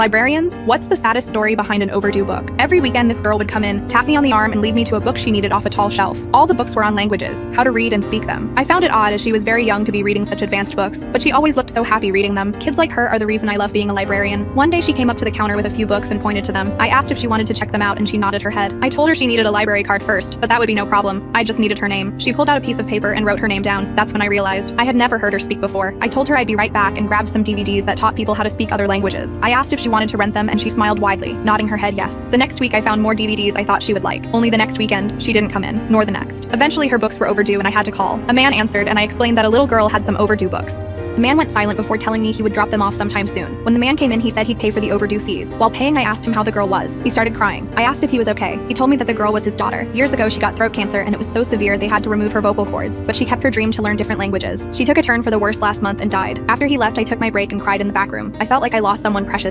Librarians, what's the saddest story behind an overdue book? Every weekend this girl would come in, tap me on the arm and lead me to a book she needed off a tall shelf. All the books were on languages, how to read and speak them. I found it odd as she was very young to be reading such advanced books, but she always looked so happy reading them. Kids like her are the reason I love being a librarian. One day she came up to the counter with a few books and pointed to them. I asked if she wanted to check them out and she nodded her head. I told her she needed a library card first, but that would be no problem. I just needed her name. She pulled out a piece of paper and wrote her name down. That's when I realized I had never heard her speak before. I told her I'd be right back and grabbed some DVDs that taught people how to speak other languages. I asked if she wanted to rent them and she smiled widely, nodding her head yes. The next week I found more DVDs I thought she would like. Only the next weekend, she didn't come in, nor the next. Eventually her books were overdue and I had to call. A man answered and I explained that a little girl had some overdue books. The man went silent before telling me he would drop them off sometime soon. When the man came in, he said he'd pay for the overdue fees. While paying, I asked him how the girl was. He started crying. I asked if he was okay. He told me that the girl was his daughter. Years ago, she got throat cancer and it was so severe they had to remove her vocal cords, but she kept her dream to learn different languages. She took a turn for the worse last month and died. After he left, I took my break and cried in the back room. I felt like I lost someone precious